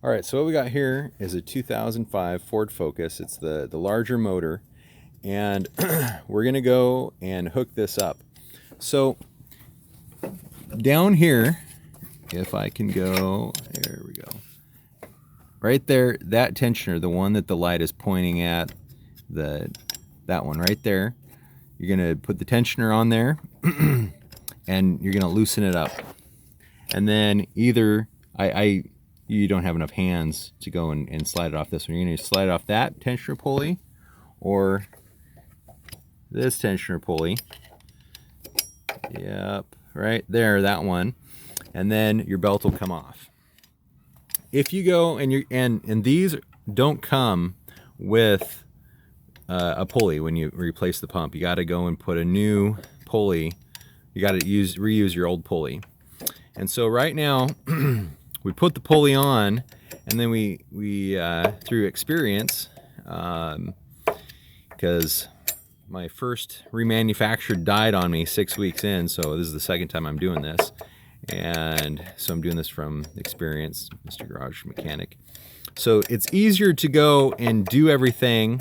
All right, so what we got here is a 2005 Ford Focus. It's the larger motor, and we're gonna go and hook this up. So down here, if I can go, there we go. Right there, that tensioner, the one that the light is pointing at, that one right there, you're gonna put the tensioner on there and you're gonna loosen it up. And then either, you don't have enough hands to go and slide it off this one. You're gonna slide off that tensioner pulley or this tensioner pulley. Yep, right there, that one. And then your belt will come off. If you go and these don't come with a pulley when you replace the pump. You got to go and put a new pulley. You got to reuse your old pulley. And so right now we put the pulley on, and then we through experience, because my first remanufactured died on me 6 weeks in, so this is the second time I'm doing this. And so I'm doing this from experience, Mr. Garage Mechanic. So it's easier to go and do everything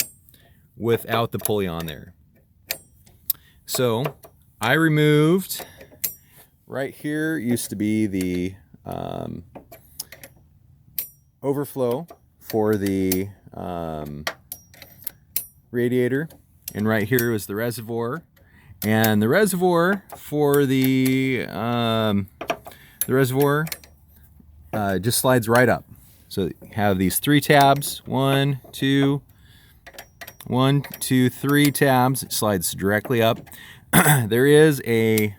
without the pulley on there. So I removed, right here used to be the overflow for the radiator, and right here was the reservoir. And the reservoir for the reservoir just slides right up. So you have these 3 tabs, 1, 2, 3 tabs. It slides directly up. There is a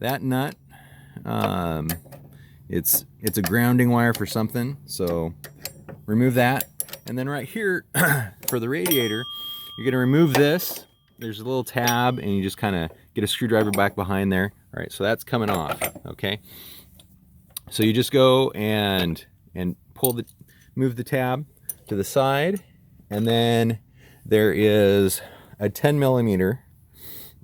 that nut. It's a grounding wire for something. So remove that. And then right here for the radiator, you're gonna remove this. There's a little tab, and you just kind of get a screwdriver back behind there. All right, so that's coming off. Okay. So you just go and move the tab to the side, and then there is a 10 millimeter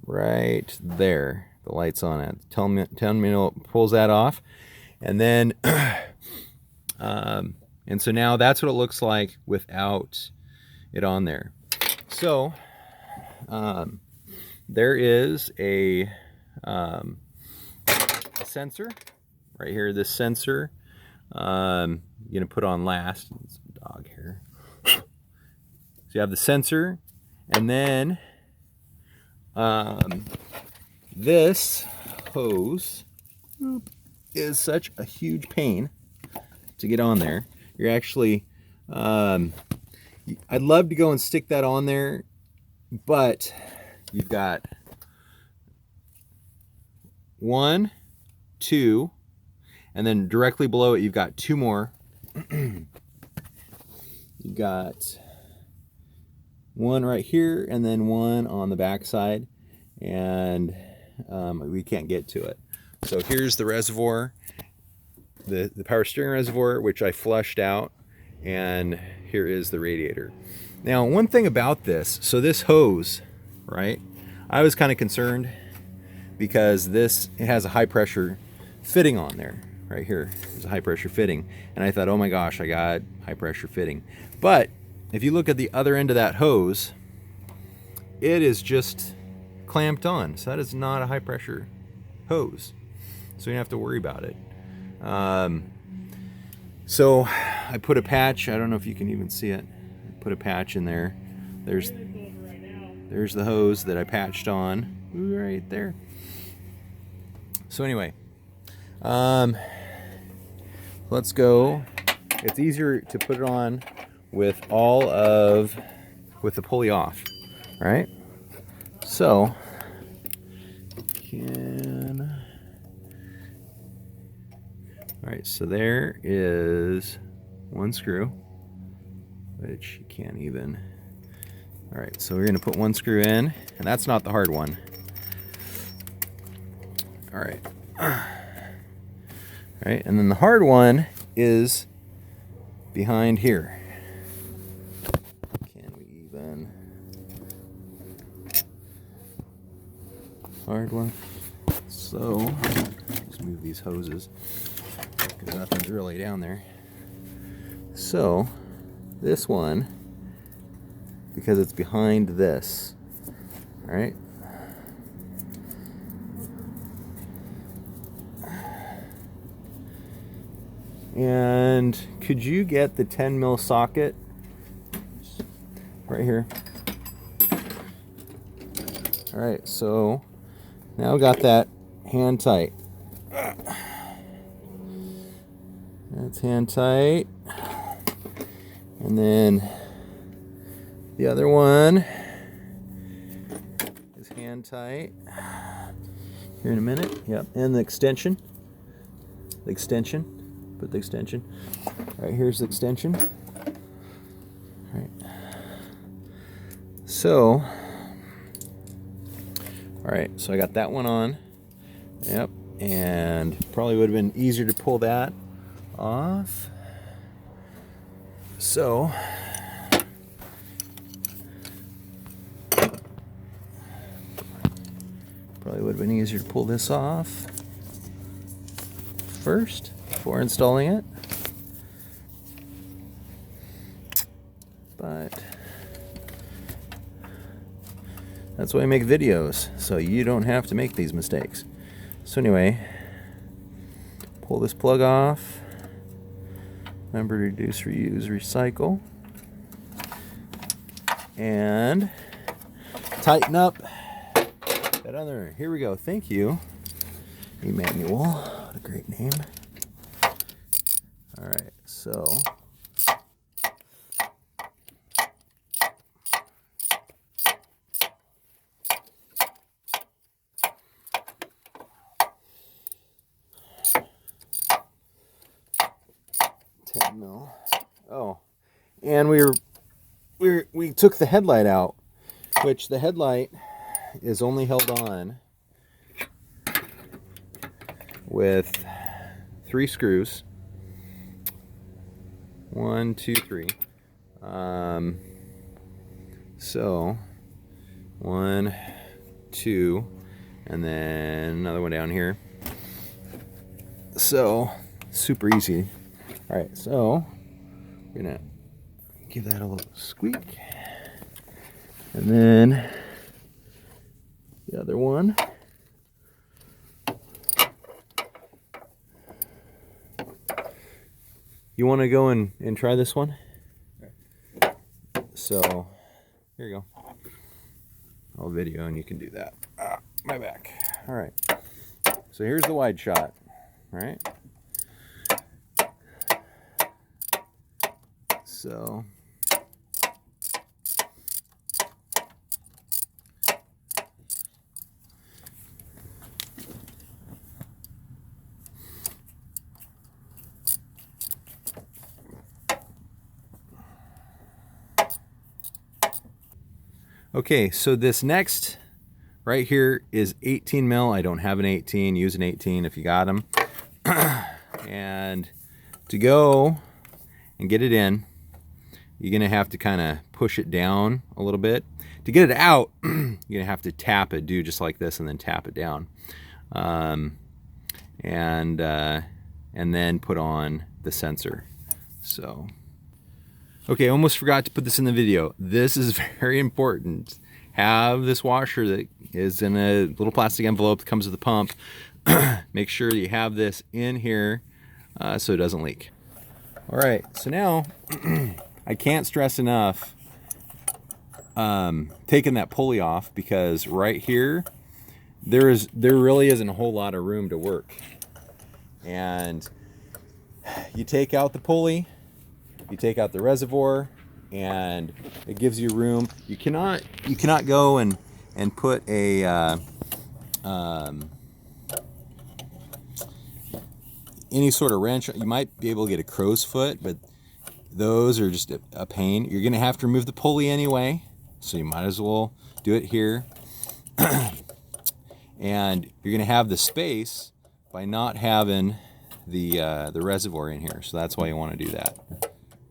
right there. The light's on it. 10 millimeter pulls that off, and then and so now that's what it looks like without it on there. So there is a sensor right here. This sensor you're gonna put on last. It's a dog here. So you have the sensor, and then this hose is such a huge pain to get on there. You're actually I'd love to go and stick that on there, but you've got 1, 2, and then directly below it you've got 2 more. You've got 1 right here, and then 1 on the back side, and we can't get to it. So here's the reservoir, the power steering reservoir, which I flushed out, and here is the radiator. Now, one thing about this, so this hose, right, I was kind of concerned because it has a high pressure fitting on there. Right here, there's a high pressure fitting, and I thought, oh my gosh, I got high pressure fitting. But if you look at the other end of that hose, it is just clamped on, so that is not a high pressure hose, so you don't have to worry about it. So I put a patch, I don't know if you can even see it, I put a patch in there. There's the hose that I patched on right there. So anyway, let's go. It's easier to put it on with the pulley off, right? So all right, so there is 1 screw, which you can't even. All right, so we're gonna put 1 screw in, and that's not the hard one. All right. All right, and then the hard one is behind here. Can we even? Hard one. So let's move these hoses because one's really down there. So this one, because it's behind this, all right? And could you get the 10 mil socket right here? All right, so now got that hand tight. That's hand tight. And then the other one is hand tight. Here in a minute. Yep, and the extension. The extension. Put the extension. All right, here's the extension. All right. So, all right, so I got that one on. Yep, and probably would have been easier to pull that off. So, probably would have been easier to pull this off first before installing it. But that's why I make videos, so you don't have to make these mistakes. So anyway, pull this plug off. Remember to reduce, reuse, recycle. And tighten up that other. Here we go. Thank you, Emmanuel. What a great name. All right, so mil. Oh, and we took the headlight out, which the headlight is only held on with 3 screws. 1, 2, 3. So 1, 2, and then another one down here. So super easy. All right, so we're gonna give that a little squeak, and then the other one. You want to go and try this one? So here you go. I'll video and you can do that. My back. All right. So here's the wide shot. All right. So okay, so this next right here is 18 mil. I don't have an 18. Use an 18 if you got them. And to go and get it in, you're gonna have to kind of push it down a little bit. To get it out, you're gonna have to tap it, do just like this, and then tap it down, and then put on the sensor. So, okay, I almost forgot to put this in the video. This is very important. Have this washer that is in a little plastic envelope that comes with the pump. Make sure you have this in here so it doesn't leak. All right, so now I can't stress enough taking that pulley off, because right here there really isn't a whole lot of room to work. And you take out the pulley, you take out the reservoir, and it gives you room. You cannot go and put a any sort of wrench. You might be able to get a crow's foot, but those are just a pain. You're gonna have to remove the pulley anyway, so you might as well do it here. And you're gonna have the space by not having the reservoir in here, so that's why you want to do that.